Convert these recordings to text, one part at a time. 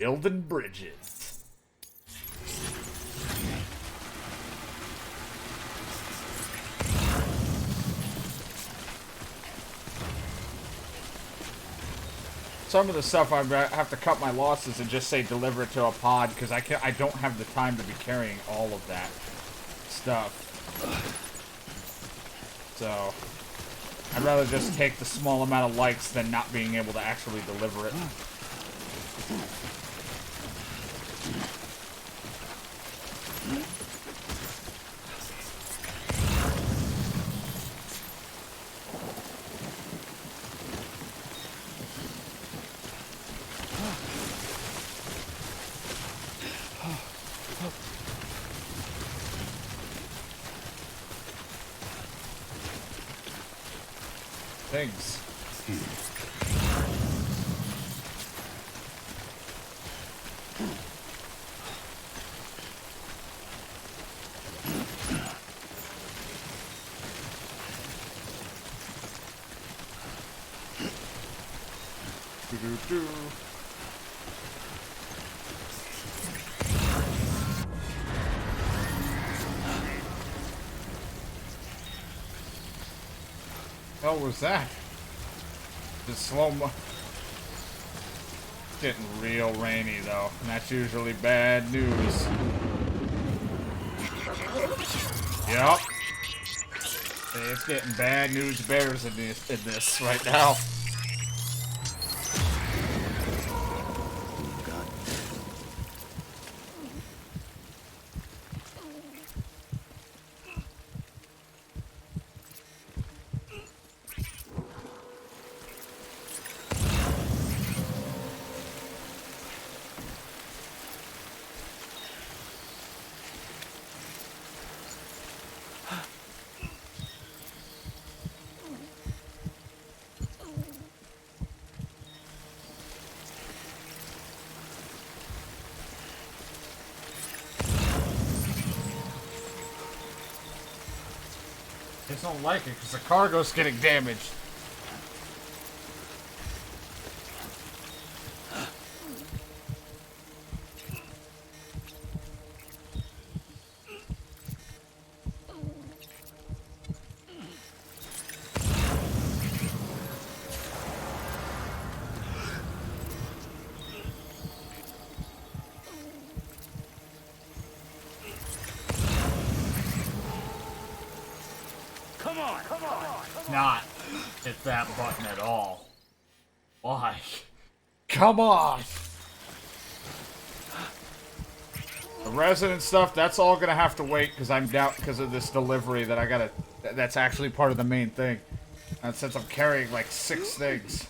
Building bridges. Some of the stuff I have to cut my losses and just say deliver it to a pod because I don't have the time to be carrying all of that stuff. So I'd rather just take the small amount of likes than not being able to actually deliver it. Things. Do-do-do. Hell was that? The slow-mo. Getting real rainy though, and that's usually bad news. Yep. It's getting bad news bears in this right now. I just don't like it because the cargo's getting damaged. Not hit that button at all. Why? Come on! The resident stuff, that's all gonna have to wait because I'm down because of this delivery that I gotta. That's actually part of the main thing. And since I'm carrying like 6 things.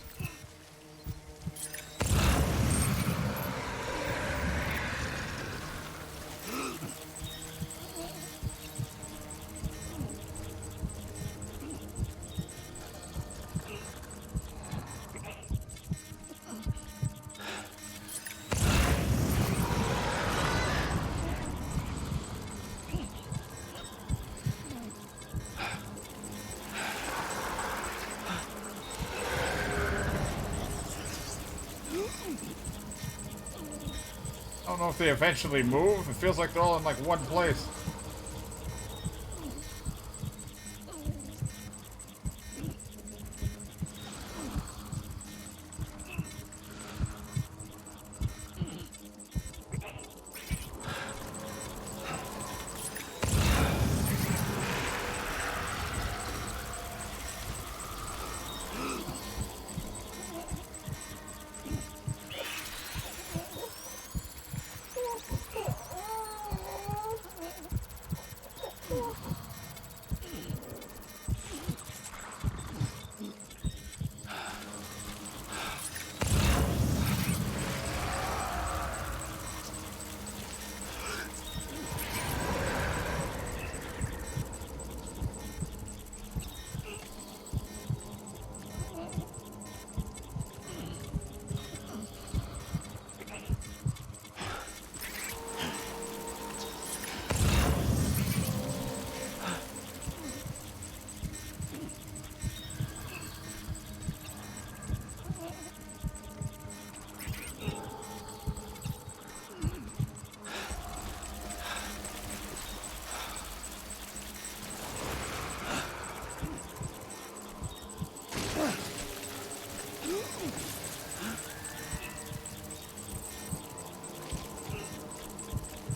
I don't know if they eventually move. It feels like they're all in like one place.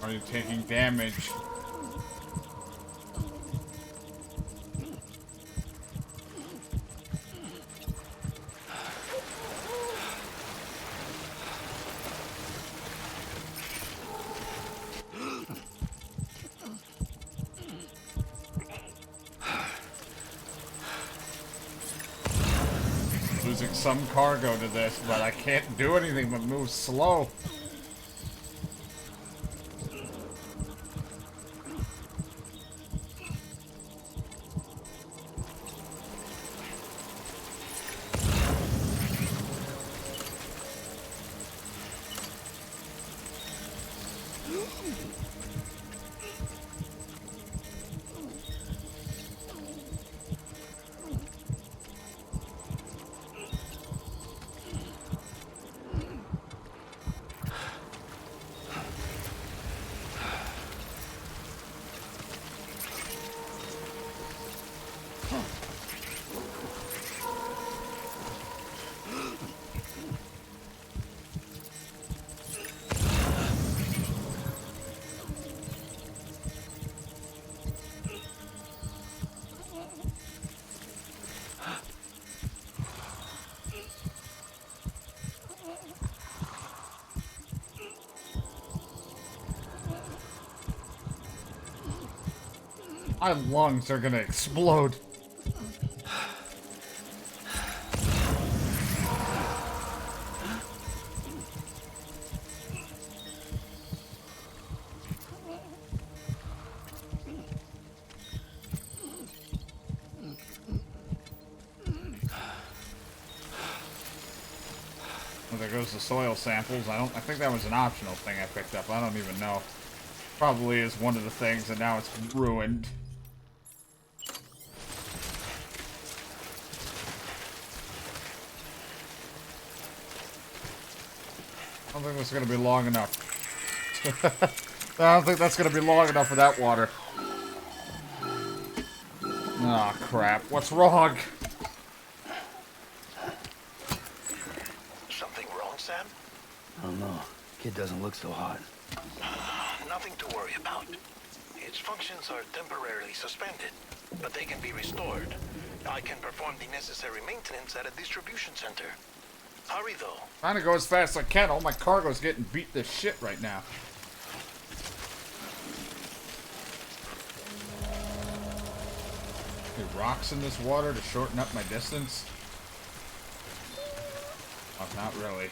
Are you taking damage? Losing some cargo to this, but I can't do anything but move slow. My lungs are gonna explode. Well, there goes the soil samples. I think that was an optional thing I picked up. I don't even know. Probably is one of the things, and now it's ruined. I don't think that's gonna be long enough. I don't think that's gonna be long enough for that water. Aw, oh, crap. What's wrong? Something wrong, Sam? I don't know. Kid doesn't look so hot. Nothing to worry about. Its functions are temporarily suspended, but they can be restored. I can perform the necessary maintenance at a distribution center. Hurry, though. Trying to go as fast as I can. All my cargo's getting beat to shit right now. Any rocks in this water to shorten up my distance? Oh, not really.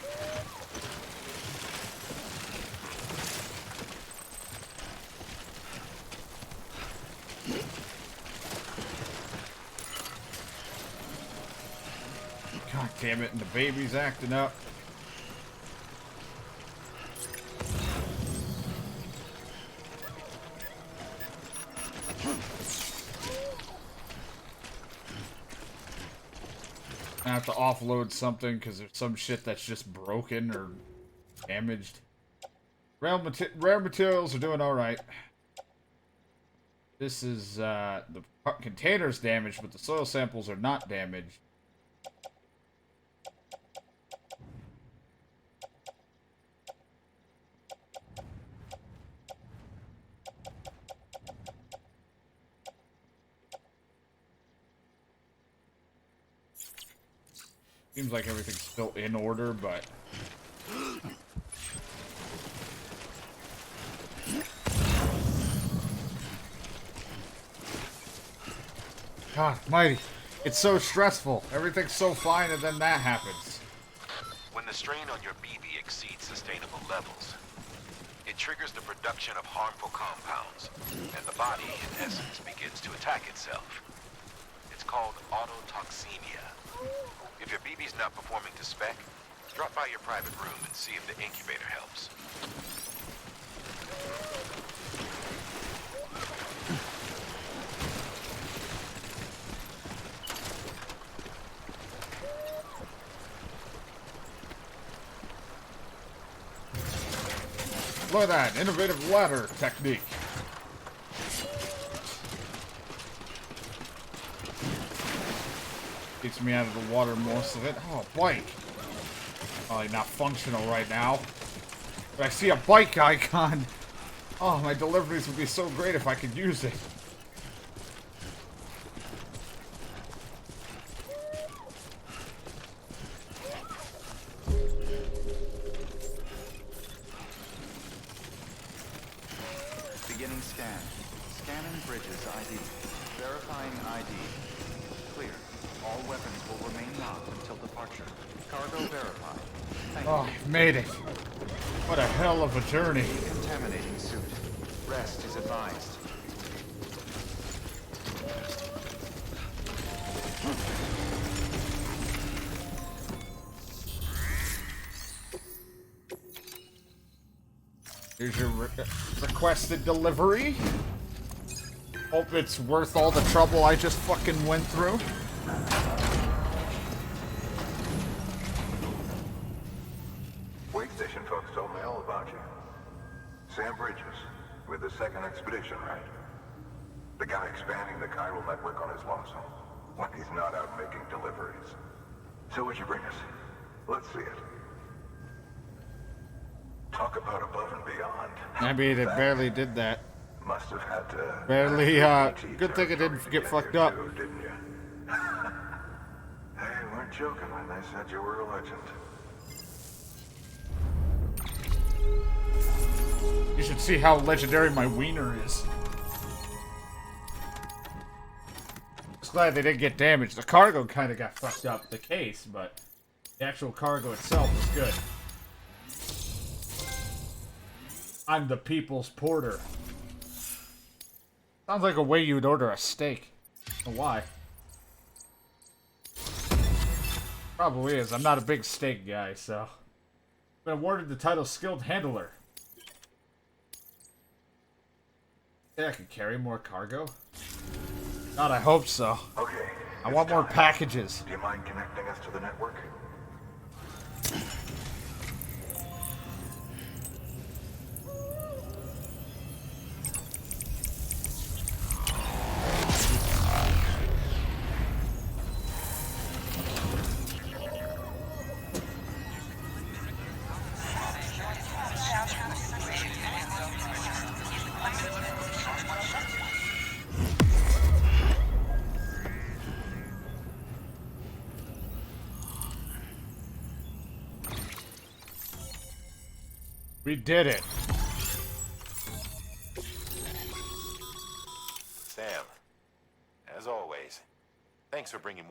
God damn it, and the baby's acting up. I have to offload something because there's some shit that's just broken or damaged. Rare materials are doing alright. This is, the container's damaged, but the soil samples are not damaged. Seems like everything's still in order, but... God, mighty. It's so stressful. Everything's so fine, and then that happens. When the strain on your BB exceeds sustainable levels, it triggers the production of harmful compounds, and the body, in essence, begins to attack itself. It's called autotoxemia. If your BB's not performing to spec, drop by your private room and see if the incubator helps. Look at that, innovative ladder technique. Keeps me out of the water most of it. Oh, bike. Probably not functional right now. But I see a bike icon. Oh, my deliveries would be so great if I could use it. Beginning scan. Scanning bridges ID. Verifying ID. Clear. All weapons will remain locked until departure. Cargo verified. Thank Oh, you. I've made it. What a hell of a journey. Contaminating suit. Rest is advised. Here's your requested delivery. Hope it's worth all the trouble I just fucking went through. Wait station folks told me all about you. Sam Bridges, with the second expedition, right? The guy expanding the chiral network on his lonesome. When he's not out making deliveries. So what'd you bring us? Let's see it. Talk about above and beyond. I mean, it barely did that. Must have had to... Barely, good thing it didn't get fucked up. Too, didn't you? They weren't joking when they said you were a legend. You should see how legendary my wiener is. Just glad they didn't get damaged. The cargo kind of got fucked up, the case, but the actual cargo itself was good. I'm the people's porter. Sounds like a way you would order a steak. Why? Probably is. I'm not a big steak guy, so. Been awarded the title Skilled Handler. Think I could carry more cargo? God, I hope so. Okay. I want more packages. Do you mind connecting us to the network? We did it. Sam, as always, thanks for bringing...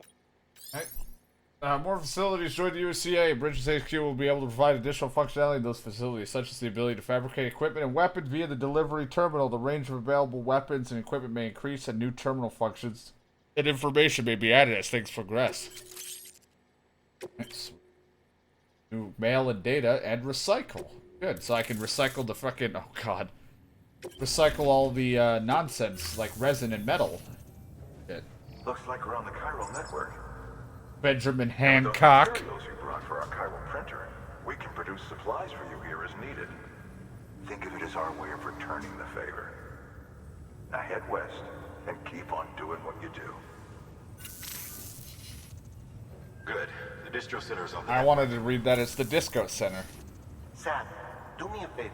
More facilities join the USCA. Bridges HQ will be able to provide additional functionality in those facilities, such as the ability to fabricate equipment and weapons via the delivery terminal. The range of available weapons and equipment may increase, and new terminal functions and information may be added as things progress. Nice. New mail and data and recycle. Good, so I can recycle the fucking... Oh, God. Recycle all the nonsense, like resin and metal. Good. Looks like we're on the chiral network. Benjamin With Hancock. those materials you brought for our chiral printer, we can produce supplies for you here as needed. Think of it as our way of returning the favor. Now head west and keep on doing what you do. Good. The distro center is on the... I wanted to read that as the Disco Center. Sam, do me a favor.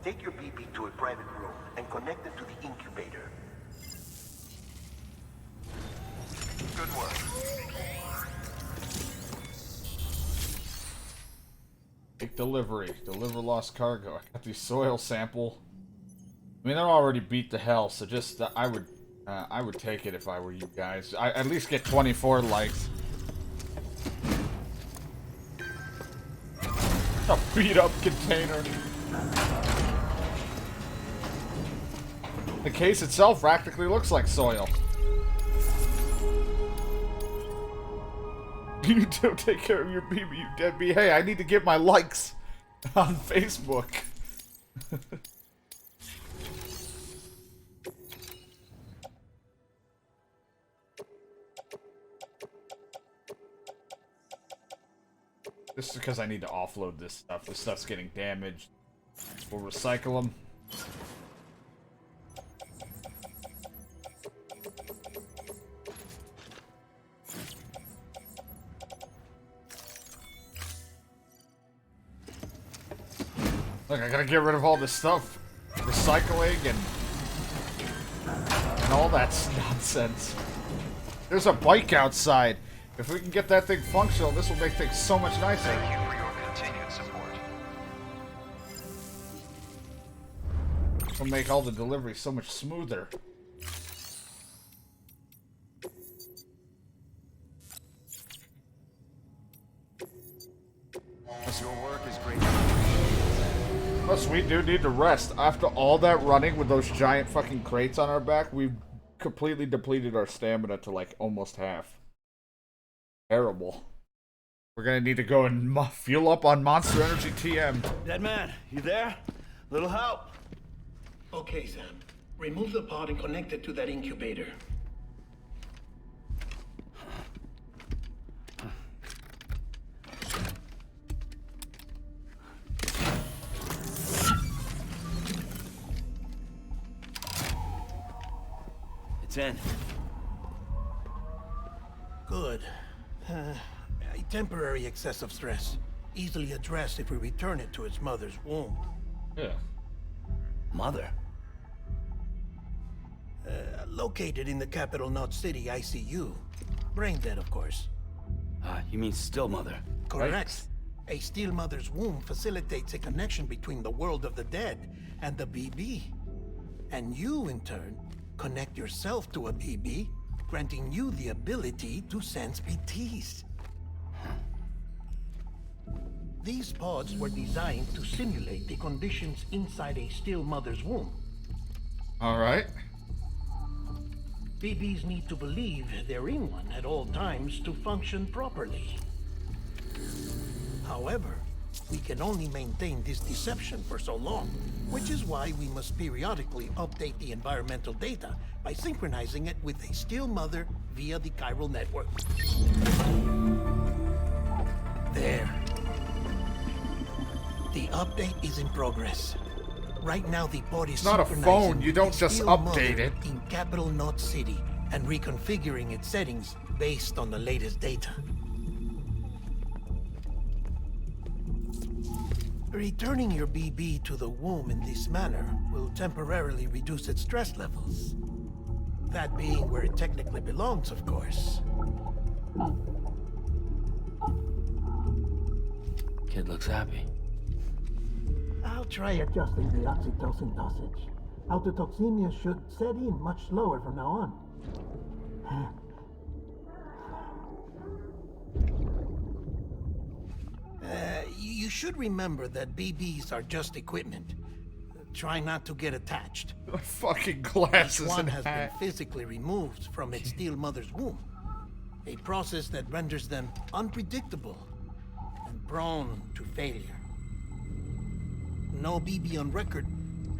Take your BB to a private room and connect it to the incubator. Good work. Take delivery. Deliver lost cargo. I got the soil sample. I mean, they're already beat to hell, so just I would take it if I were you guys. I at least get 24 likes. A beat up container. The case itself practically looks like soil. You don't take care of your baby, you deadbeat. Hey, I need to get my likes on Facebook. This is because I need to offload this stuff. This stuff's getting damaged. We'll recycle them. Look, I gotta get rid of all this stuff. recycling and all that nonsense. There's a bike outside. If we can get that thing functional, this will make things so much nicer. Thank you for your continued support. This will make all the deliveries so much smoother. Your work is great. Plus, we do need to rest. After all that running with those giant fucking crates on our back, we've completely depleted our stamina to like almost half. Terrible. We're gonna need to go and fuel up on Monster Energy TM. Dead man, you there? Little help? Okay, Sam. Remove the pod and connect it to that incubator. It's in. Good. A temporary excessive stress. Easily addressed if we return it to its mother's womb. Yeah. Mother? Located in the capital Knot City ICU. Brain dead, of course. You mean still mother? Correct. A still mother's womb facilitates a connection between the world of the dead and the BB. And you, in turn, connect yourself to a BB, granting you the ability to sense BTs. These pods were designed to simulate the conditions inside a still mother's womb. Alright. BBs need to believe they're in one at all times to function properly. However, we can only maintain this deception for so long, which is why we must periodically update the environmental data by synchronizing it with a still mother via the chiral network. There. The update is in progress. Right now, the pod is It's not a synchronizing phone, you don't the just still update mother it. in capital Knot City and reconfiguring its settings based on the latest data. Returning your BB to the womb in this manner will temporarily reduce its stress levels. That being where it technically belongs, of course. Kid looks happy. I'll try adjusting the oxytocin dosage. Autotoxemia should set in much slower from now on. You should remember that BBs are just equipment. Try not to get attached. Fucking glasses One and has been hat. physically removed from its still mother's womb. A process that renders them unpredictable and prone to failure. No BB on record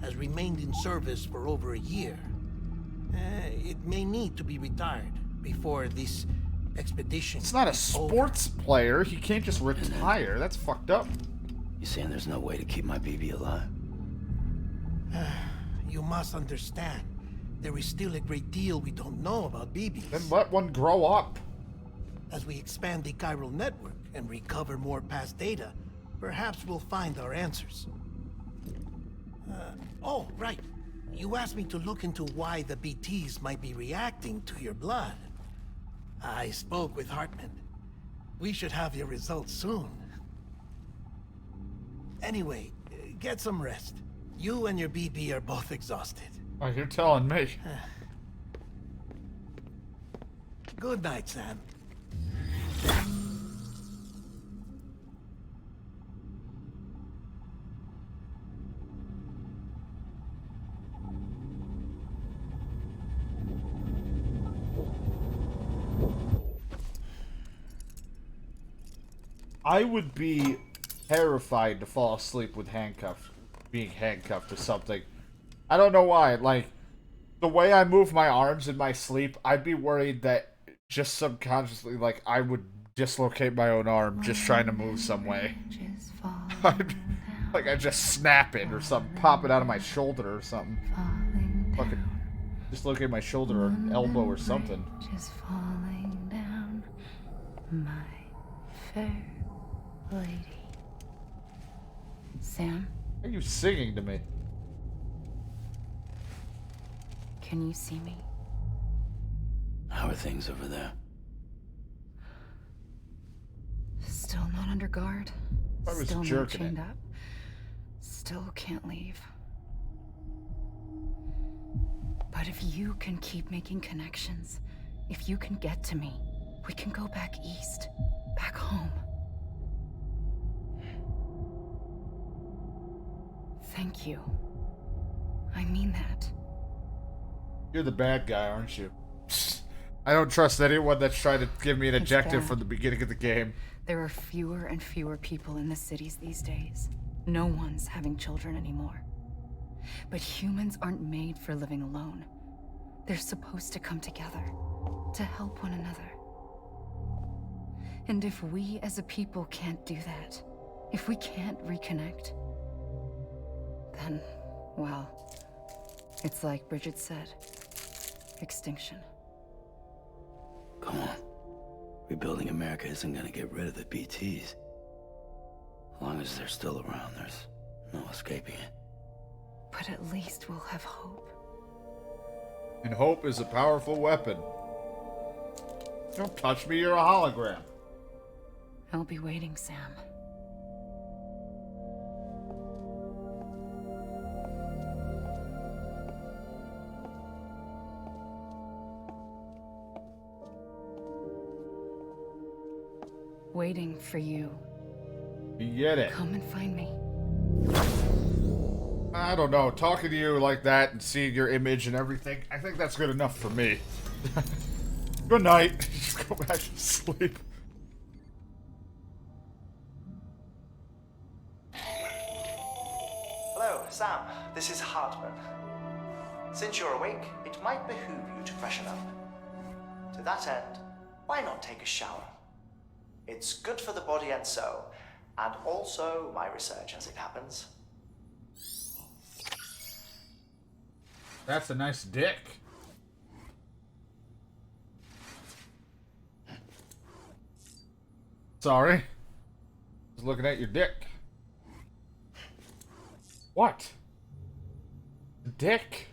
has remained in service for over a year. It may need to be retired before this expedition. It's not a is over. sports player. He can't just retire. That's fucked up. You saying there's no way to keep my BB alive? You must understand, there is still a great deal we don't know about BBs. Then let one grow up. As we expand the chiral network and recover more past data, perhaps we'll find our answers. Oh, right. You asked me to look into why the BTs might be reacting to your blood. I spoke with Hartman. We should have your results soon. Anyway, get some rest. You and your BB are both exhausted. Oh, you're telling me. Good night, Sam. I would be terrified to fall asleep with being handcuffed to something. I don't know why. Like, the way I move my arms in my sleep, I'd be worried that just subconsciously, like, I would dislocate my own arm just trying to move some way. Like, I just snap it or something, pop it out of my shoulder or something. Fucking dislocate my shoulder or elbow or something. Just falling down, my fair lady. Sam? Why are you singing to me? Can you see me? How are things over there? Still not under guard. I was Still not jerking chained it. up. Still can't leave. But if you can keep making connections, if you can get to me, we can go back east, back home. Thank you. I mean that. You're the bad guy, aren't you? I don't trust anyone that's trying to give me an It's objective bad. from the beginning of the game. There are fewer and fewer people in the cities these days. No one's having children anymore. But humans aren't made for living alone. They're supposed to come together, to help one another. And if we as a people can't do that, if we can't reconnect, then, well, it's like Bridget said, extinction. Come on. Rebuilding America isn't gonna get rid of the BTs. As long as they're still around, there's no escaping it. But at least we'll have hope. And hope is a powerful weapon. Don't touch me, you're a hologram. I'll be waiting, Sam. Waiting for you. You get it. Come and find me. I don't know, talking to you like that and seeing your image and everything, I think that's good enough for me. Good night. Just go back to sleep. Hello, Sam. This is Hartman. Since you're awake, it might behoove you to freshen up. To that end, why not take a shower? It's good for the body and soul, and also my research as it happens. That's a nice dick. Sorry. Just looking at your dick. What? Dick?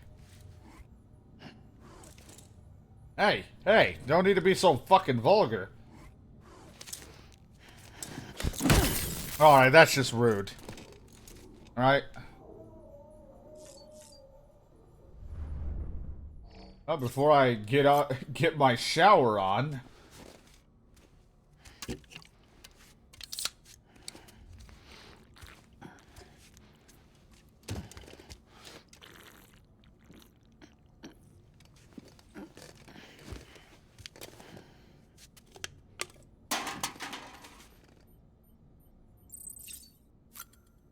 Hey, hey, don't need to be so fucking vulgar. Alright, that's just rude. Alright. Well, before I get my shower on.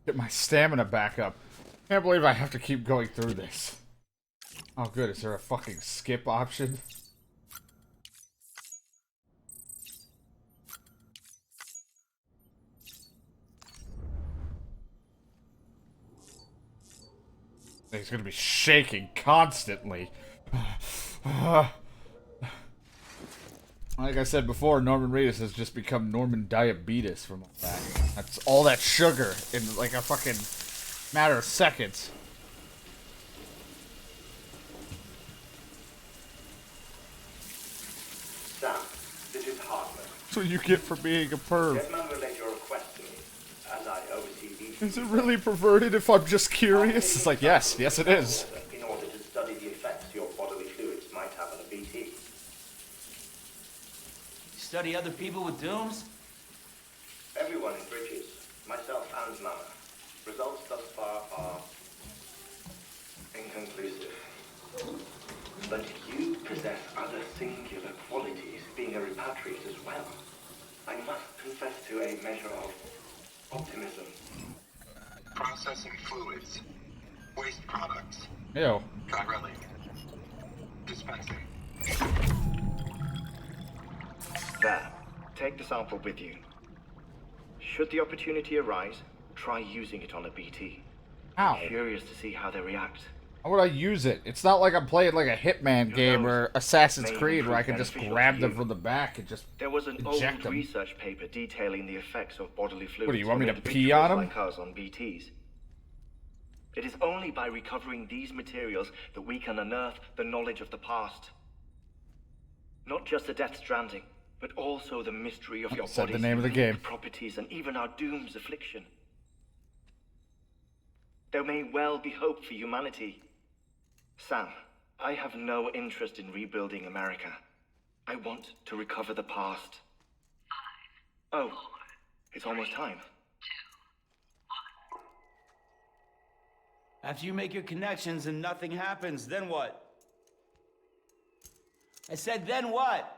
Get my stamina back up. Can't believe I have to keep going through this. Oh good, is there a fucking skip option? He's gonna be shaking constantly. Like I said before, Norman Reedus has just become Norman Diabetes from all that. That's all that sugar in like a fucking matter of seconds. Sam, this is Hartman. That's what you get for being a perv. Getman relayed your request to me, as I oversee these... Is it really perverted if I'm just curious? It's like, yes, yes it is. ...in order to study the effects your bodily fluids might have on a BT. Study other people with dooms? Everyone in Bridges, myself and Mama. Results thus far are... inconclusive. But you possess other singular qualities, being a repatriate as well. I must confess to a measure of optimism. Processing fluids. Waste products. Ew. Chirelli. Dispensing. There. Take the sample with you. Should the opportunity arise, try using it on a BT. Ow. I'm curious to see how they react. How would I use it? It's not like I'm playing like a Hitman game or Assassin's Creed where I can just grab them from the back and just There was an eject old them. research paper detailing the effects of bodily fluids What do you want me on to pee on 'em? like us on BTs. It is only by recovering these materials that we can unearth the knowledge of the past. Not just the Death Stranding, but also the mystery of your Said the body's name of the unique game. properties and even our doom's affliction. There may well be hope for humanity. Sam, I have no interest in rebuilding America. I want to recover the past. 5, 4, it's almost time. 2, 1. After you make your connections and nothing happens, then what? I said, then what?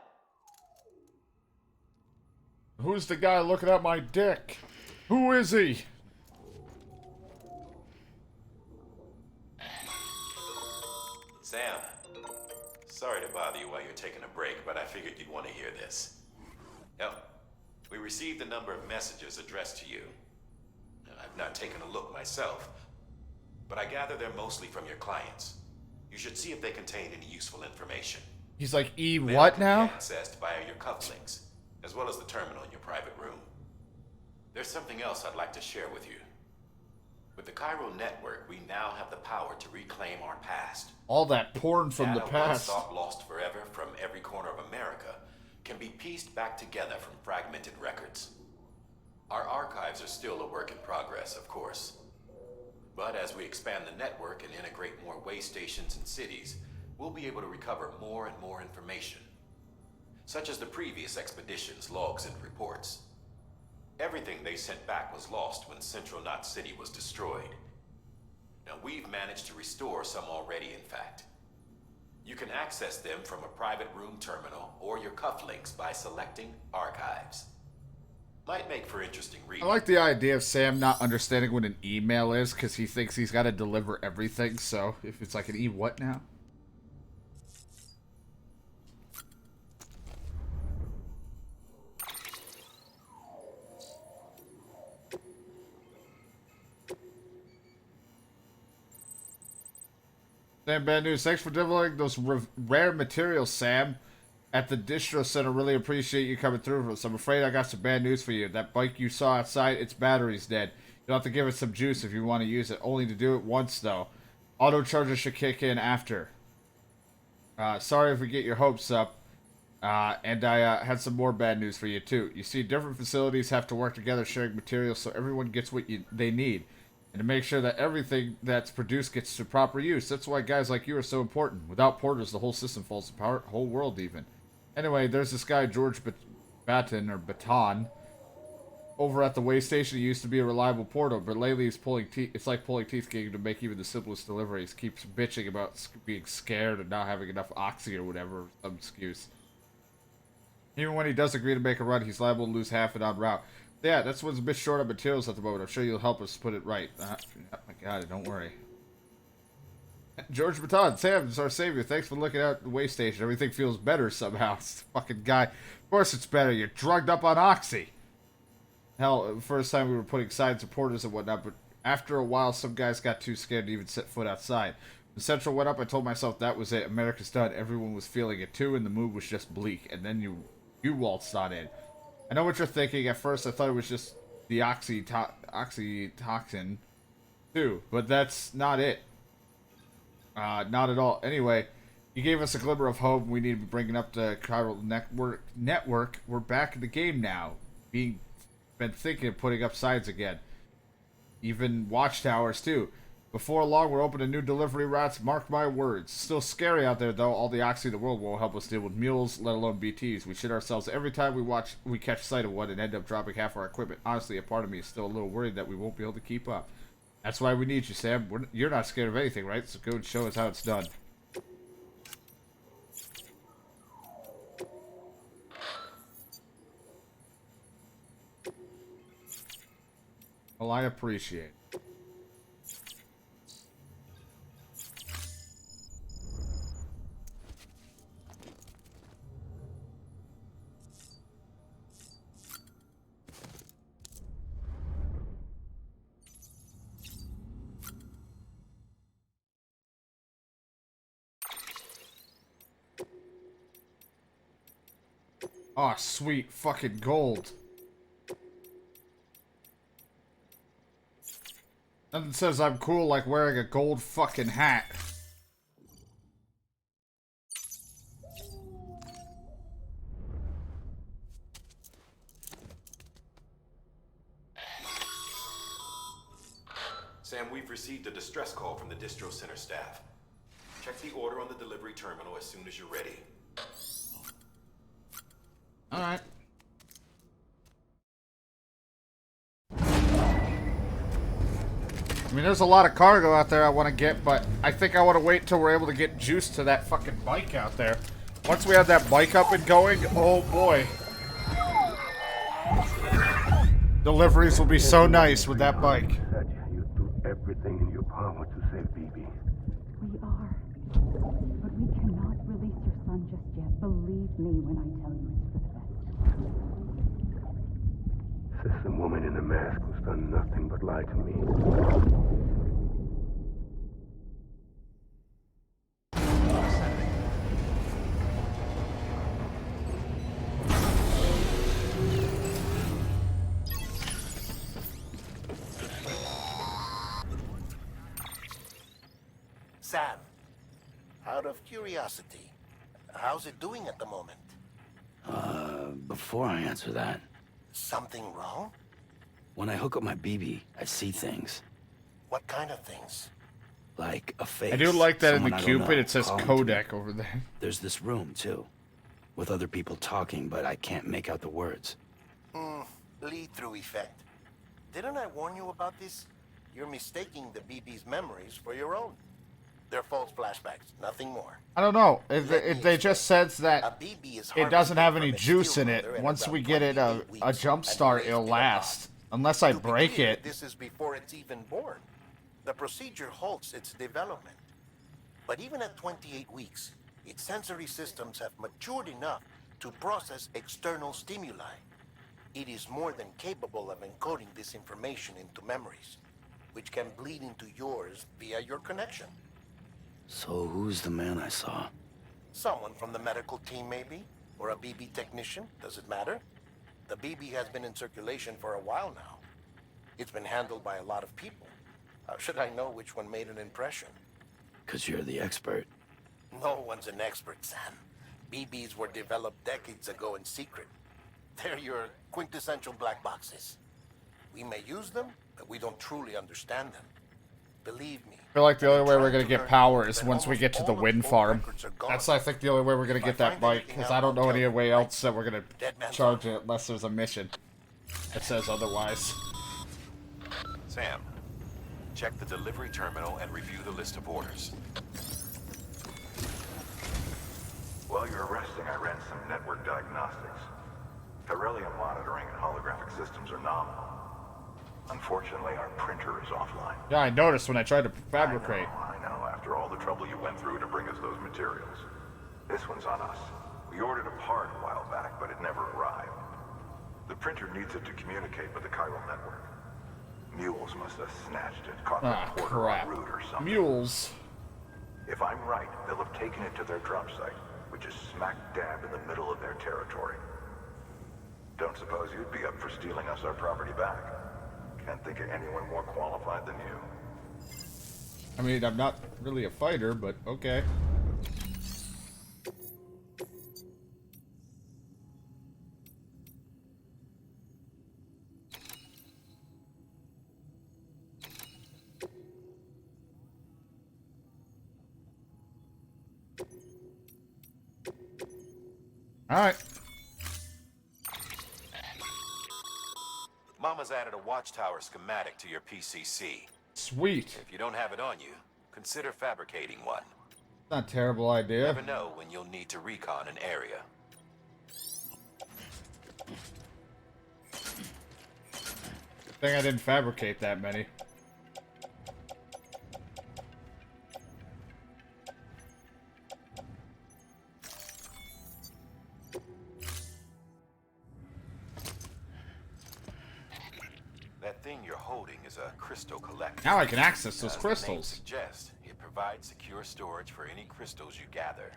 Who's the guy looking at my dick? Who is he? Sam, sorry to bother you while you're taking a break, but I figured you'd want to hear this. Now, we received a number of messages addressed to you. Now, I've not taken a look myself, but I gather they're mostly from your clients. You should see if they contain any useful information. He's like, Mail what can be now? accessed via your cufflinks, as well as the terminal in your private room. There's something else I'd like to share with you. With the Chiral network, we now have the power to reclaim our past. All that porn from the Data past. once thought lost forever from every corner of America can be pieced back together from fragmented records. Our archives are still a work in progress, of course. But as we expand the network and integrate more way stations and cities, we'll be able to recover more and more information, such as the previous expedition's logs and reports. Everything they sent back was lost when Central Knot City was destroyed. Now we've managed to restore some already, in fact. You can access them from a private room terminal or your cufflinks by selecting Archives. Might make for interesting I reading. like the idea of Sam not understanding what an email is because he thinks he's got to deliver everything. So if it's like an what now? Sam, bad news. Thanks for delivering those rare materials, Sam. At the distro center, really appreciate you coming through for us. I'm afraid I got some bad news for you. That bike you saw outside, its battery's dead. You'll have to give it some juice if you want to use it. Only to do it once, though. Auto charger should kick in after. Sorry if we get your hopes up. And I had some more bad news for you, too. You see, different facilities have to work together sharing materials so everyone gets what they need. And to make sure that everything that's produced gets to proper use. That's why guys like you are so important. Without porters, the whole system falls apart. Whole world, even. Anyway, there's this guy, George Baton, over at the way station. He used to be a reliable porter, but lately he's pulling teeth. It's like pulling teeth getting to make even the simplest deliveries. Keeps bitching about being scared and not having enough oxy or whatever, some excuse. Even when he does agree to make a run, he's liable to lose half it on route. Yeah, that's what's a bit short on materials at the moment. I'm sure you'll help us put it right. Oh my god, don't worry. George Baton, Sam is our savior. Thanks for looking out the way station. Everything feels better somehow. It's the fucking guy. Of course it's better. You're drugged up on oxy. Hell, the first time we were putting signs of porters and whatnot, but after a while, some guys got too scared to even set foot outside. When Central went up, I told myself that was it. America's done. Everyone was feeling it too, and the mood was just bleak. And then you waltzed on in. I know what you're thinking. At first, I thought it was just the oxytocin, too. But that's not it. Not at all. Anyway, you gave us a glimmer of hope. We need to be bringing up the Chiral network. We're back in the game now. Been thinking of putting up signs again. Even watchtowers, too. Before long, we're opening new delivery routes. Mark my words. Still scary out there, though. All the oxy in the world won't help us deal with mules, let alone BTs. We shit ourselves every time we catch sight of one and end up dropping half our equipment. Honestly, a part of me is still a little worried that we won't be able to keep up. That's why we need you, Sam. You're not scared of anything, right? So go and show us how it's done. Well, I appreciate it. Oh, sweet fucking gold. Nothing says I'm cool like wearing a gold fucking hat. Sam, we've received a distress call from the distro center staff. Check the order on the delivery terminal as soon as you're ready. Alright. I mean, there's a lot of cargo out there I want to get, but I think I want to wait till we're able to get juice to that fucking bike out there. Once we have that bike up and going, oh boy. Deliveries will be so nice with that bike. You do everything in your power to save BB. We are. But we cannot release your son just yet. Believe me when I tell you it's for the best. Says the woman in the mask who's done nothing but lie to me. Sam, out of curiosity, how's it doing at the moment? Before I answer that, Something wrong? when I hook up my BB, I see things. What kind of things? Like a face. I do like that in someone the I don't Cupid, know, it says calling to me. Kodak over there. There's this room, too. With other people talking, but I can't make out the words. Lead-through effect. Didn't I warn you about this? You're mistaking the BB's memories for your own. They're false flashbacks, nothing more. I don't know. If they just says A that BB is it doesn't have harvested any from its juice steel in it, mother in once about we get it 28 a weeks jump and start, raised it'll in a last. pod. Unless I To be break clear, it. This is before it's even born. The procedure halts its development. But even at 28 weeks, its sensory systems have matured enough to process external stimuli. It is more than capable of encoding this information into memories, which can bleed into yours via your connection. So who's the man I saw? Someone from the medical team, maybe? Or a BB technician? Does it matter? The BB has been in circulation for a while now. It's been handled by a lot of people. How should I know which one made an impression? 'Cause you're the expert. No one's an expert, Sam. BBs were developed decades ago in secret. They're your quintessential black boxes. We may use them, but we don't truly understand them. Believe me. I feel like the only way we're Trying gonna to get learn power is that once we almost get to the all of wind old farm. records are gone. That's, I think, the only way we're gonna If get I that find bike, anything because out, I don't know I'll any tell way you. else that we're gonna Dead man's charge army. it unless there's a mission that says otherwise. Sam, check the delivery terminal and review the list of orders. While you're resting, I ran some network diagnostics. Beryllium monitoring and holographic systems are nominal. Unfortunately, our printer is offline. Yeah, I noticed when I tried to fabricate. I know, after all the trouble you went through to bring us those materials. This one's on us. We ordered a part a while back, but it never arrived. The printer needs it to communicate with the chiral network. Mules must have snatched it, caught Ah, the porter crap. en route or something. Mules. If I'm right, they'll have taken it to their drop site, which is smack dab in the middle of their territory. Don't suppose you'd be up for stealing us our property back? Can't think of anyone more qualified than you. I mean, I'm not really a fighter, but okay. Alright. Mama's added a watchtower schematic to your PCC. Sweet. If you don't have it on you, consider fabricating one. Not a terrible idea. Never know when you'll need to recon an area. Good thing I didn't fabricate that many. That thing you're holding is a crystal collector. Now I can access those As the name crystals. suggests, it provides secure storage for any crystals you gather.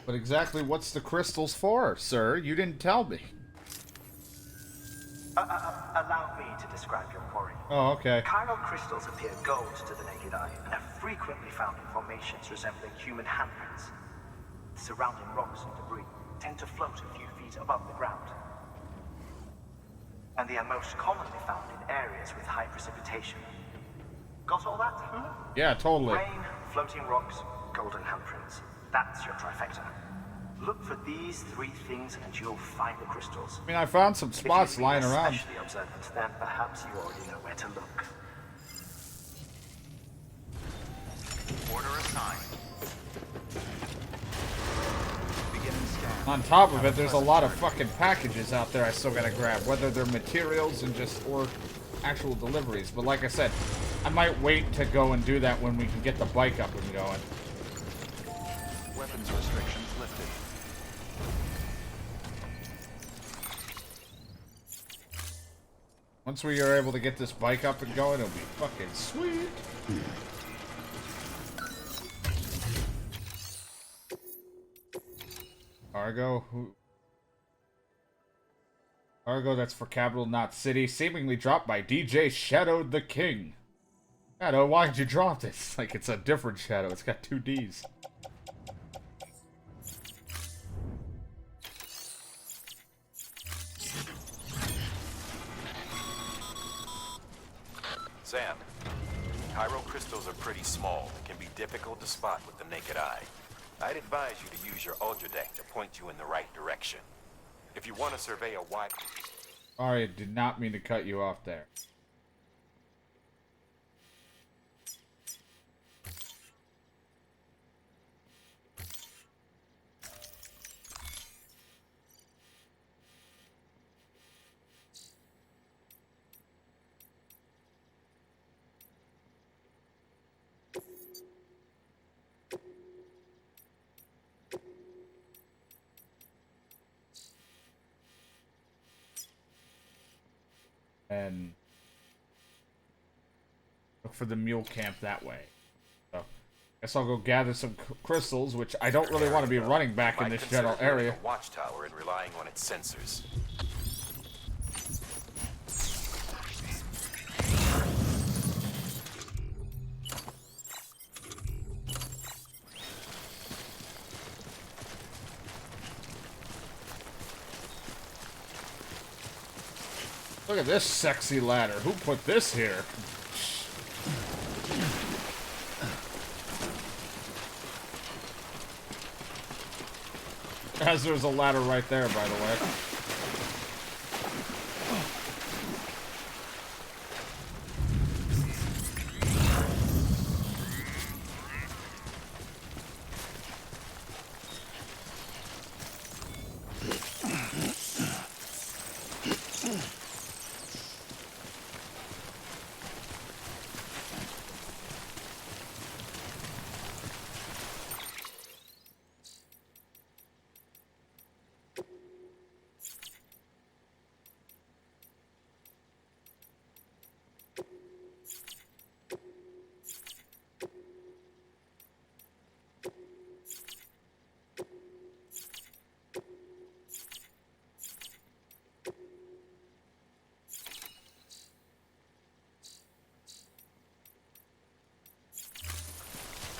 But exactly what's the crystals for, sir? You didn't tell me. Allow me to describe your quarry. Oh, okay. Chiral crystals appear gold to the naked eye and are frequently found in formations resembling human handprints. Surrounding rocks and debris tend to float a few feet above the ground. And they are most commonly found in areas with high precipitation. Got all that? Yeah, totally. Rain, floating rocks, golden handprints. That's your trifecta. Look for these three things and you'll find the crystals. I mean, I found some spots lying around. Especially observant, then perhaps you already know where to look. Order assigned. Beginning scan. On top of it, there's a lot of fucking packages out there I still gotta grab, whether they're materials and or actual deliveries. But like I said, I might wait to go and do that when we can get the bike up and going. Weapons restrictions lifted. Once we are able to get this bike up and going, it'll be fucking sweet. Cargo. Cargo that's for capital, not city. Seemingly dropped by DJ Shadowed the King. Shadow, why'd you drop this? Like it's a different Shadow. It's got 2 Ds. Sam, chiral crystals are pretty small and can be difficult to spot with the naked eye. I'd advise you to use your Ultra Deck to point you in the right direction. If you want to survey a wide... Sorry, I did not mean to cut you off there. And look for the mule camp that way. So, guess I'll go gather some crystals, which I don't really want to be running back in this general area. A watchtower and relying on its sensors. Look at this sexy ladder. Who put this here? As there's a ladder right there, by the way.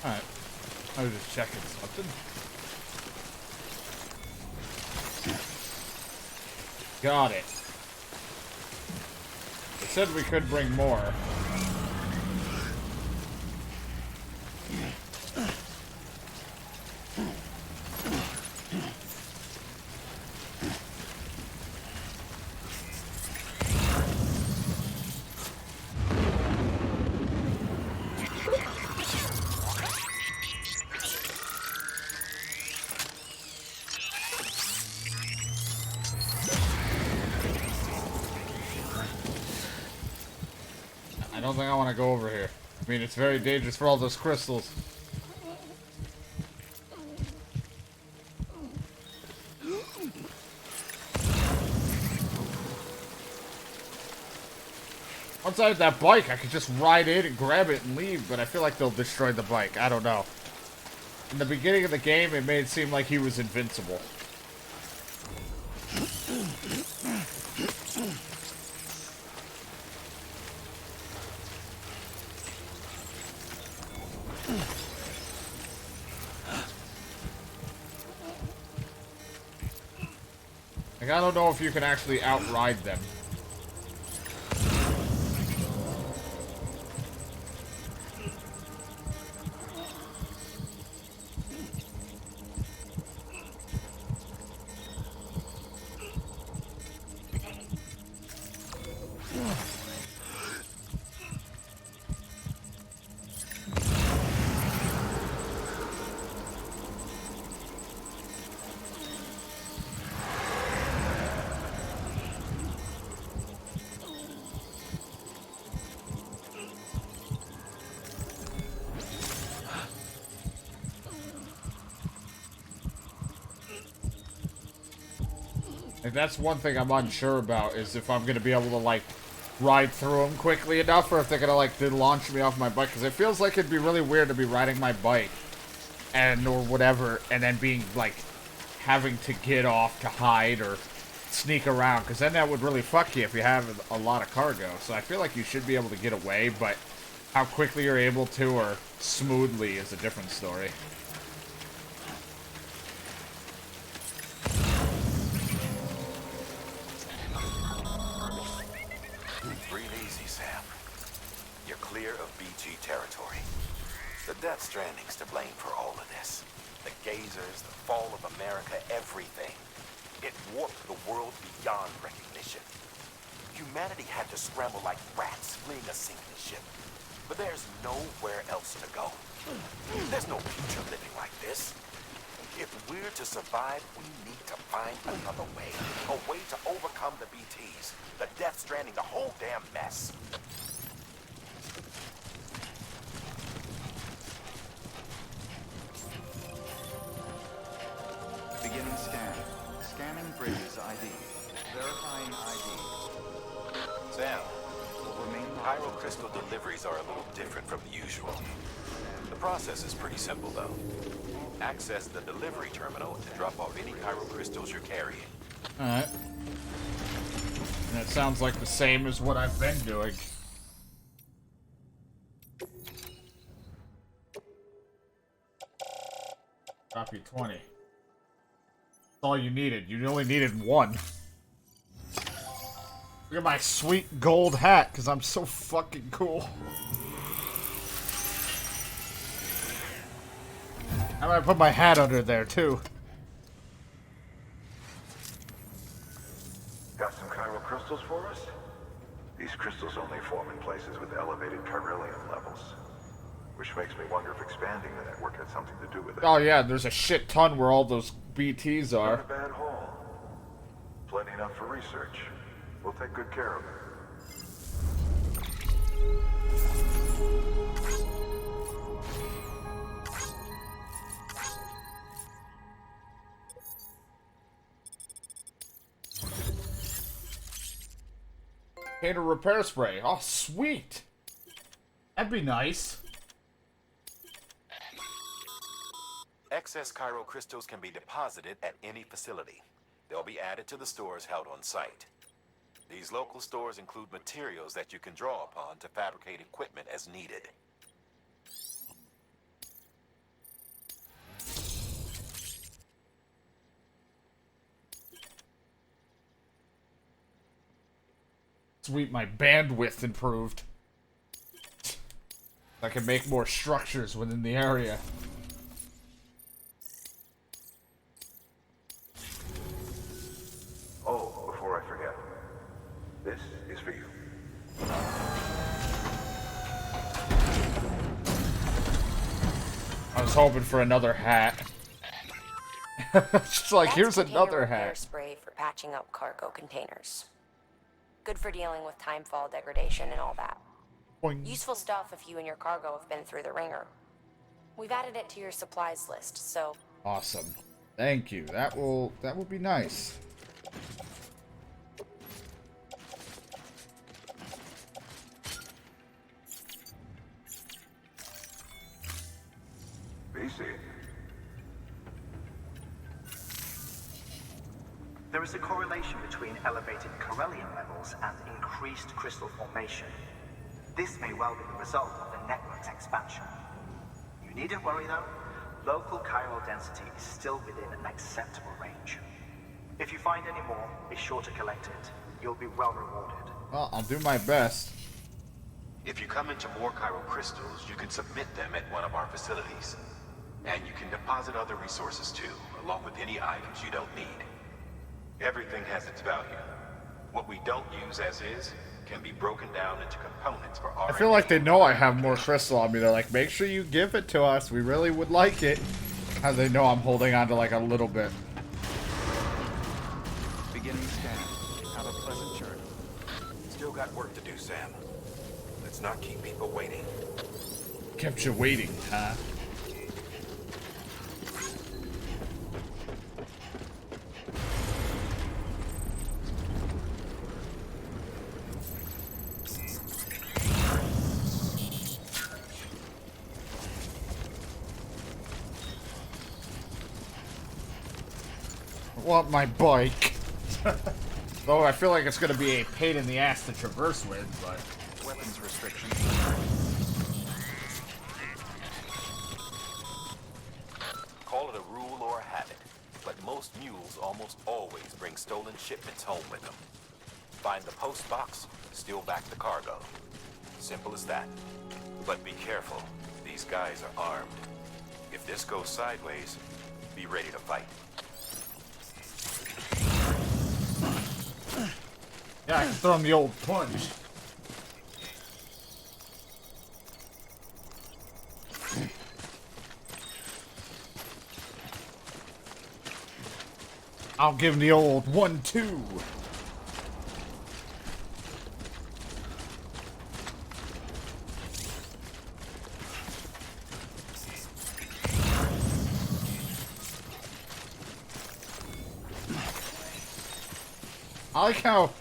Alright. I was just checking something. Got it. It said we could bring more. I don't think I want to go over here. I mean, it's very dangerous for all those crystals. Once I have that bike, I could just ride in and grab it and leave, but I feel like they'll destroy the bike. I don't know. In the beginning of the game, it made it seem like he was invincible. Like, I don't know if you can actually outride them. Like, that's one thing I'm unsure about, is if I'm gonna be able to, like, ride through them quickly enough, or if they're gonna, like, launch me off my bike, because it feels like it'd be really weird to be riding my bike, and, or whatever, and then being, like, having to get off to hide, or sneak around, because then that would really fuck you if you have a lot of cargo. So I feel like you should be able to get away, but how quickly you're able to, or smoothly, is a different story. Territory. The Death Stranding's to blame for all of this. The gazers, the fall of America, everything. It warped the world beyond recognition. Humanity had to scramble like rats fleeing a sinking ship. But there's nowhere else to go. There's no future living like this. If we're to survive, we need to find another way. A way to overcome the BTs, the Death Stranding, the whole damn mess. Beginning scan. Scanning bridges ID. Verifying ID. Sam, Pyro crystal deliveries are a little different from the usual. The process is pretty simple, though. Access the delivery terminal to drop off any Pyro crystals you're carrying. Alright. And that sounds like the same as what I've been doing. Copy 20. All you needed. You only needed one. Look at my sweet gold hat, because I'm so fucking cool. I'm gonna put my hat under there, too. Got some chiral crystals for us? These crystals only form in places with elevated chiralium levels. Which makes me wonder if expanding the network had something to do with it. Oh yeah, there's a shit ton where all those BTs are. Not a bad haul. Plenty enough for research. We'll take good care of it. Container repair spray. Oh, sweet. That'd be nice. Excess chiral crystals can be deposited at any facility. They'll be added to the stores held on site. These local stores include materials that you can draw upon to fabricate equipment as needed. Sweet, my bandwidth improved. I can make more structures within the area. Oh, before I forget. This is for you. I was hoping for another hat. It's like, here's another repair hat. Spray for patching up cargo containers. Good for dealing with timefall degradation and all that. Boing. Useful stuff if you and your cargo have been through the ringer. We've added it to your supplies list, so... Awesome. Thank you. That will be nice. BC. There is a correlation between elevated chiralium levels and increased crystal formation. This may well be the result of the network's expansion. You needn't worry though. Local chiral density is still within an acceptable range. If you find any more, be sure to collect it. You'll be well rewarded. Well, I'll do my best. If you come into more chiral crystals, you can submit them at one of our facilities. And you can deposit other resources too, along with any items you don't need. Everything has its value. What we don't use as is can be broken down into components for I feel like they know I have more crystal on me. They're like, make sure you give it to us. We really would like it. How do they know I'm holding on to like a little bit? Beginning scan. Have a pleasant journey. Still got work to do, Sam. Let's not keep people waiting. Kept you waiting, huh? Want my bike. Though I feel like it's gonna be a pain in the ass to traverse with, but Weapons restrictions. Call it a rule or a habit, but most mules almost always bring stolen shipments home with them. Find the post box, steal back the cargo. Simple as that. But be careful. These guys are armed. If this goes sideways, be ready to fight. yeah, I can throw him the old punch. I'll give him the old 1-2. I like how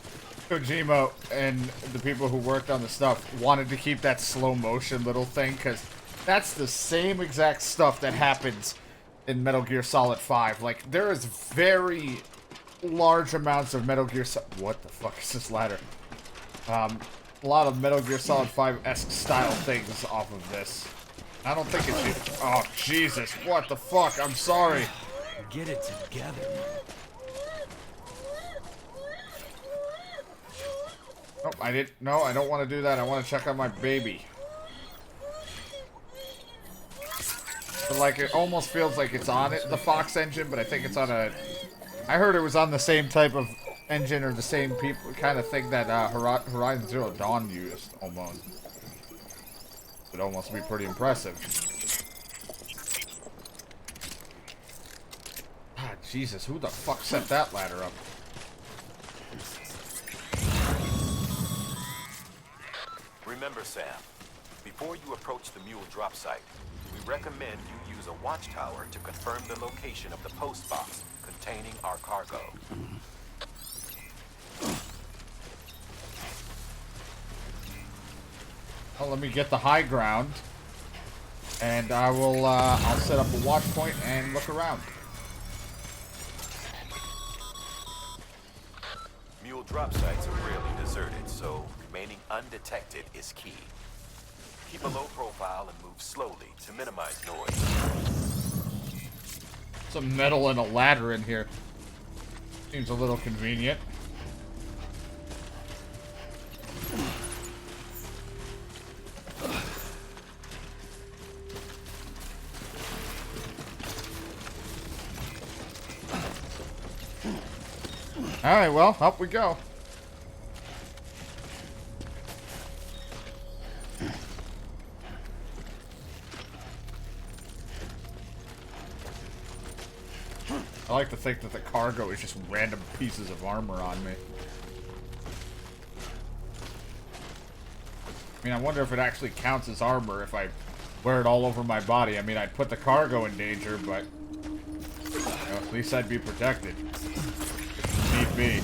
Kojima and the people who worked on the stuff wanted to keep that slow motion little thing, because that's the same exact stuff that happens in Metal Gear Solid 5. Like, there is very large amounts of Metal Gear what the fuck is this ladder? A lot of Metal Gear Solid 5-esque style things off of this. I don't think it's you. Oh, Jesus. What the fuck? I'm sorry. Get it together. Nope, I didn't. No, I don't want to do that. I want to check on my baby. But like, it almost feels like it's on it, the Fox engine, but I think it's on a... I heard it was on the same type of engine or the same people kind of thing that Horizon Zero Dawn used, almost. It'd almost be pretty impressive. Ah, Jesus, who the fuck set that ladder up? Remember, Sam, before you approach the mule drop site, we recommend you use a watchtower to confirm the location of the post box containing our cargo. Well, let me get the high ground, and I will, I'll set up a watch point and look around. Mule drop sites are rarely deserted, so remaining undetected is key. Keep a low profile and move slowly to minimize noise. Some metal and a ladder in here. Seems a little convenient. Alright, well, up we go. I like to think that the cargo is just random pieces of armor on me. I mean, I wonder if it actually counts as armor if I wear it all over my body. I mean, I'd put the cargo in danger, but you know, at least I'd be protected. If need be.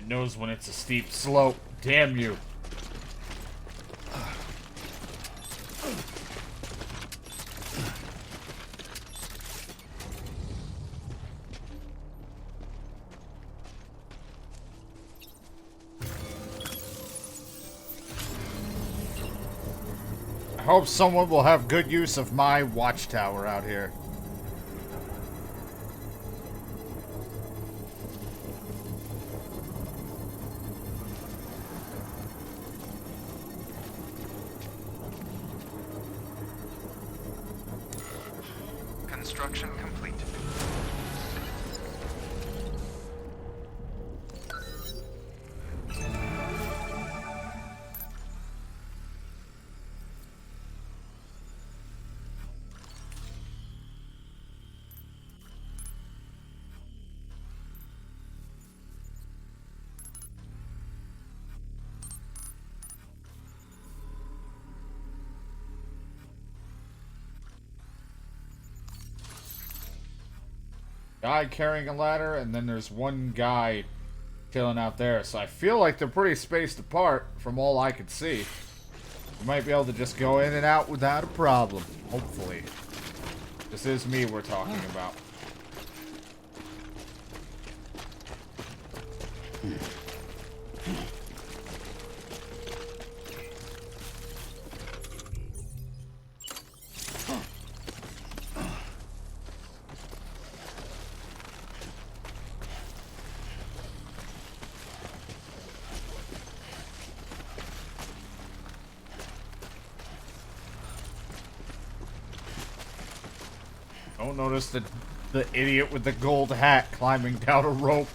It knows when it's a steep slope. Damn you. I hope someone will have good use of my watchtower out here. Construction complete. Guy carrying a ladder, and then there's one guy chilling out there. So I feel like they're pretty spaced apart from all I could see. You might be able to just go in and out without a problem. Hopefully. This is me we're talking about. Don't notice the idiot with the gold hat climbing down a rope.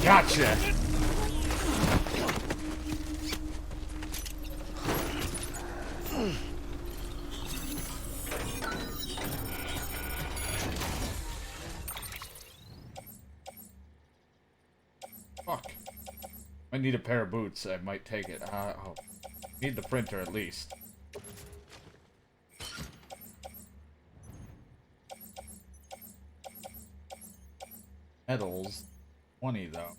Gotcha! Fuck. I need a pair of boots. I might take it. Oh. Need the printer at least. Medals. 20 though.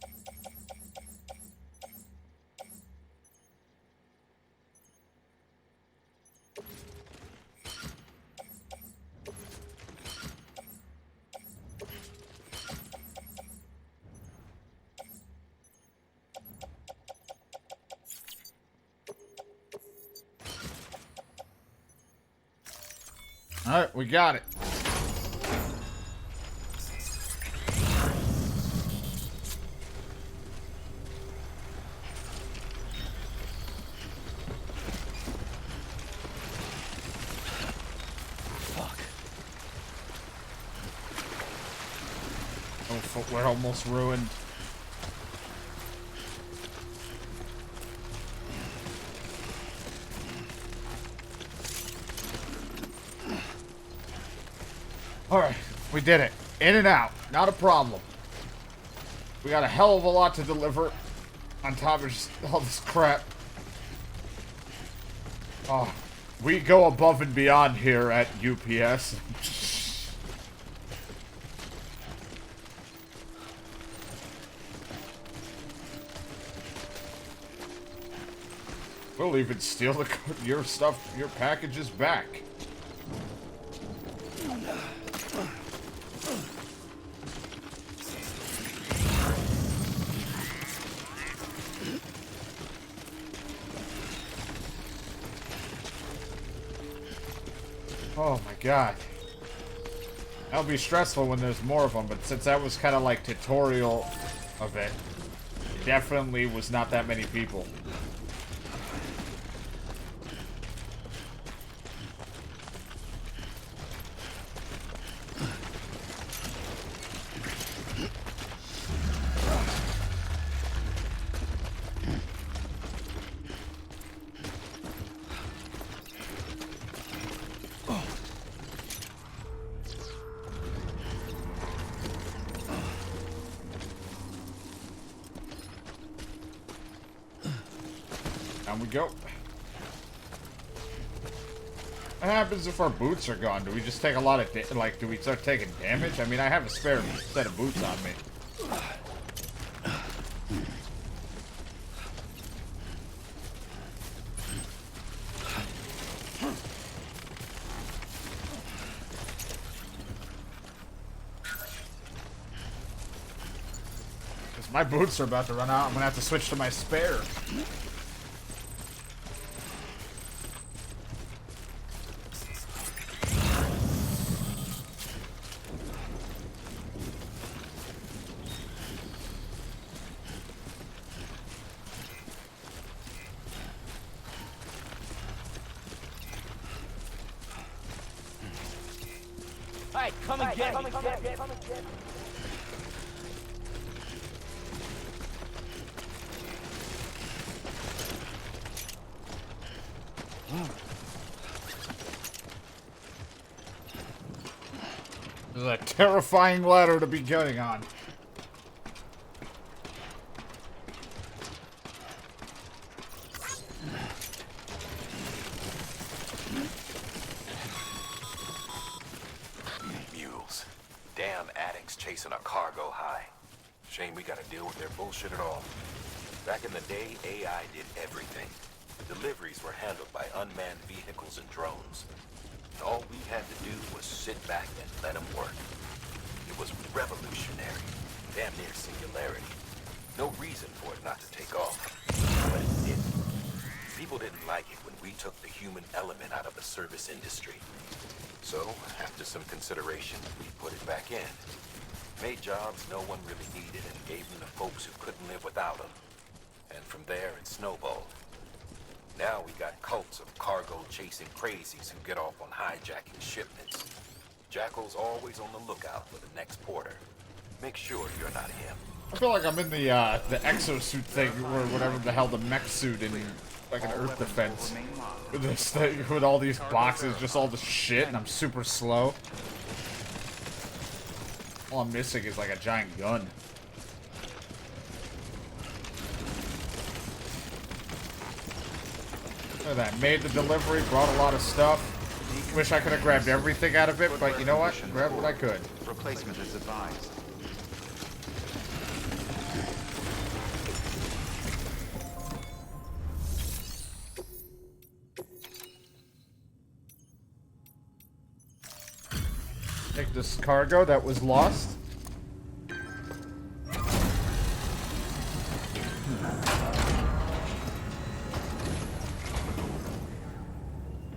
Alright, we got it. We're almost ruined. Alright, we did it. In and out. Not a problem. We got a hell of a lot to deliver on top of just all this crap. Oh, we go above and beyond here at UPS. We'll even steal your stuff, your packages back. Oh my god. That'll be stressful when there's more of them, but since that was kind of like tutorial of it, definitely was not that many people. Down we go. What happens if our boots are gone? Do we just take a lot of do we start taking damage? I mean, I have a spare set of boots on me. Because my boots are about to run out. I'm gonna have to switch to my spare. Hey, come and get me. This is a terrifying ladder to be getting on. Mules. Damn addicts chasing a cargo high. Shame we gotta deal with their bullshit at all. Back in the day, AI did everything. Deliveries were handled by unmanned vehicles and drones. And all we had to do was sit back and let them work. It was revolutionary, damn near singularity. No reason for it not to take off, but it didn't. People didn't like it when we took the human element out of the service industry. So, after some consideration, we put it back in. Made jobs no one really needed and gave them to folks who couldn't live without them. And from there, it snowballed. Now we got cults of cargo-chasing crazies who get off on hijacking shipments. Jackal's always on the lookout for the next porter. Make sure you're not him. I feel like I'm in the exosuit thing, or whatever the hell, the mech suit in like an Earth Defense. With this thing, with all these boxes, just all the shit, and I'm super slow. All I'm missing is like a giant gun. Look at that. Made the delivery, brought a lot of stuff. Wish I could have grabbed everything out of it, but you know what? Grabbed what I could. Replacement is advised. Take this cargo that was lost.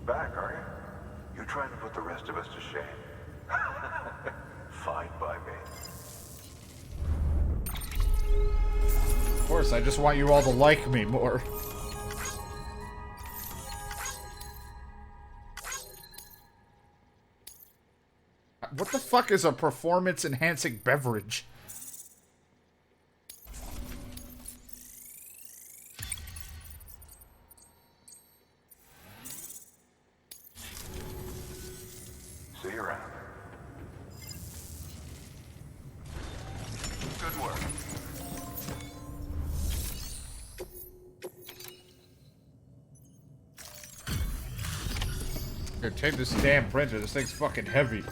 Back, are you? You're trying to put the rest of us to shame. Fine by me. Of course, I just want you all to like me more. What the fuck is a performance-enhancing beverage? See you around. Good work. Here, take this damn printer. This thing's fucking heavy.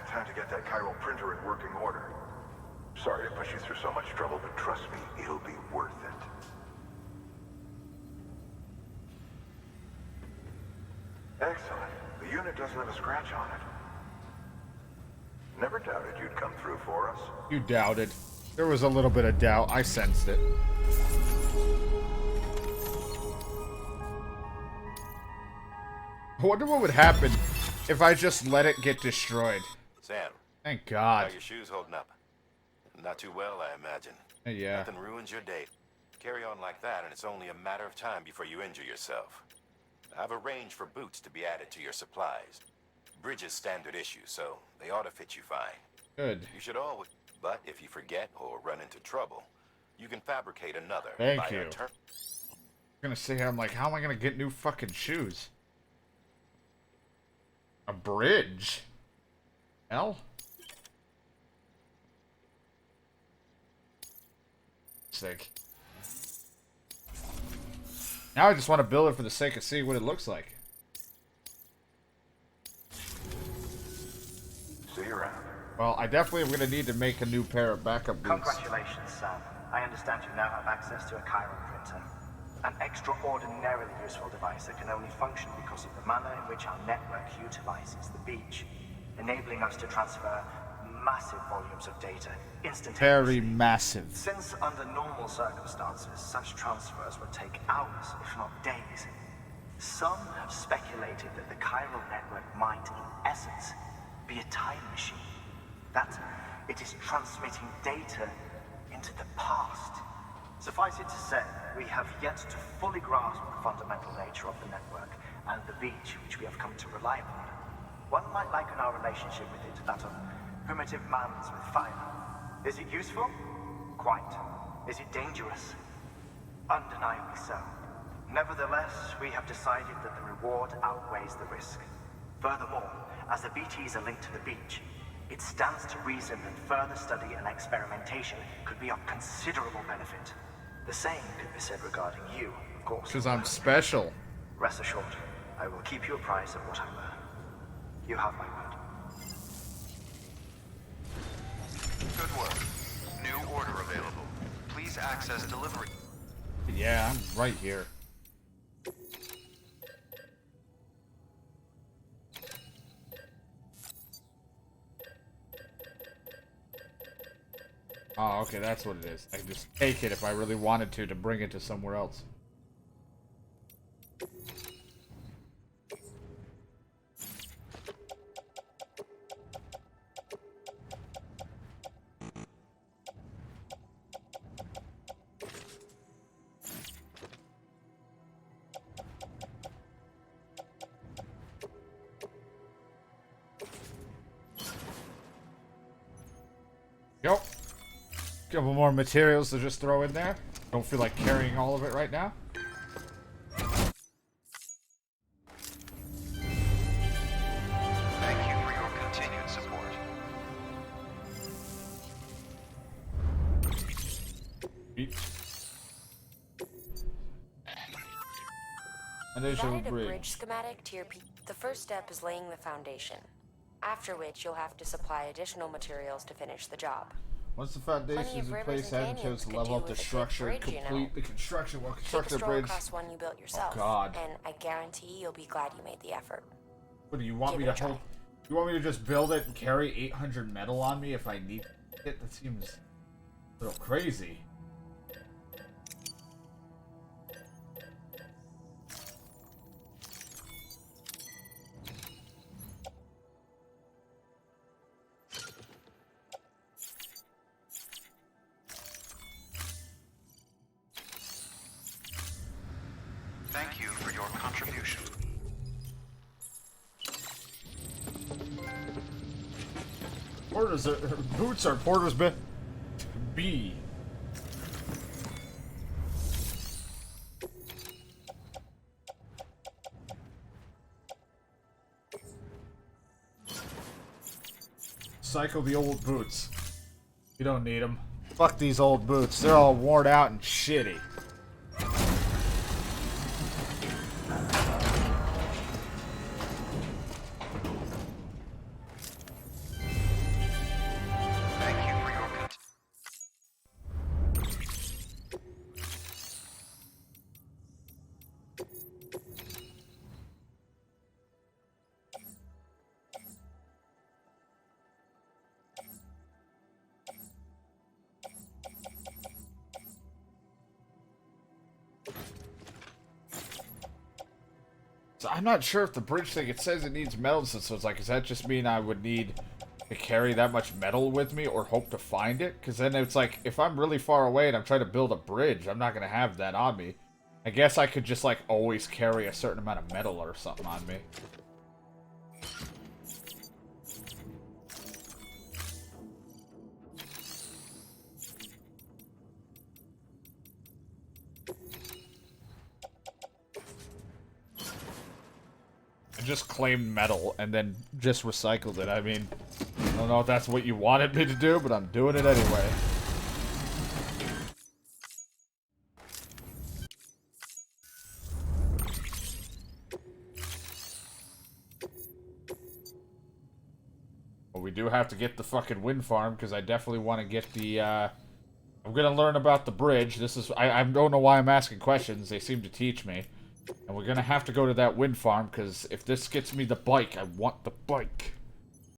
Time to get that chiral printer in working order. Sorry to push you through so much trouble, but trust me, it'll be worth it. Excellent. The unit doesn't have a scratch on it. Never doubted you'd come through for us. You doubted. There was a little bit of doubt. I sensed it. I wonder what would happen if I just let it get destroyed. Sam. Thank God. How your shoes holding up? Not too well, I imagine. Yeah. Nothing ruins your day. Carry on like that, and it's only a matter of time before you injure yourself. I've arranged for boots to be added to your supplies. Bridges standard issue, so they ought to fit you fine. Good. You should always... But if you forget or run into trouble, you can fabricate another. Thank you. I'm gonna sit here, I'm like, how am I gonna get new fucking shoes? A bridge? Hell? sake. Now I just want to build it for the sake of seeing what it looks like. See you around. Well, I definitely am going to need to make a new pair of backup boots. Congratulations, Sam. I understand you now have access to a chiral printer. An extraordinarily useful device that can only function because of the manner in which our network utilizes the beach, enabling us to transfer massive volumes of data instantaneously. Very massive. Since under normal circumstances, such transfers would take hours, if not days, some have speculated that the chiral network might, in essence, be a time machine. That it is transmitting data into the past. Suffice it to say, we have yet to fully grasp the fundamental nature of the network and the beach which we have come to rely upon. One might liken our relationship with it to that of primitive mans with fire. Is it useful? Quite. Is it dangerous? Undeniably so. Nevertheless, we have decided that the reward outweighs the risk. Furthermore, as the BTs are linked to the beach, it stands to reason that further study and experimentation could be of considerable benefit. The same could be said regarding you, of course. Because I'm special. Rest assured, I will keep you apprised of what I learn. You have my word. Good work. New order available. Please access delivery. Yeah, I'm right here. Oh, okay, that's what it is. I can just take it if I really wanted to bring it to somewhere else. Yep. Couple more materials to just throw in there. Don't feel like carrying all of it right now. Thank you for your continued support. You've added a bridge schematic to your The first step is laying the foundation, after which you'll have to supply additional materials to finish the job. Once the foundation is in place, having chose to level up the structure and complete the construction while constructing the bridge. Across one you built yourself, Oh God! And I guarantee you'll be glad you made the effort. What do you want me to hold? You want me to just build it and carry 800 metal on me if I need it? That seems a little crazy. Thank you for your contribution. Porters are boots are Porter's B. Cycle the old boots. You don't need them. Fuck these old boots. They're all worn out and shitty. So I'm not sure if the bridge thing, it says it needs metal, so it's like, does that just mean I would need to carry that much metal with me or hope to find it? Because then it's like, if I'm really far away and I'm trying to build a bridge, I'm not going to have that on me. I guess I could just like always carry a certain amount of metal or something on me. Just claimed metal and then just recycled it. I mean, I don't know if that's what you wanted me to do, but I'm doing it anyway. we do have to get the fucking wind farm, because I definitely want to get the, I'm gonna learn about the bridge. This is, I don't know why I'm asking questions. They seem to teach me. And we're gonna have to go to that wind farm, because if this gets me the bike, I want the bike.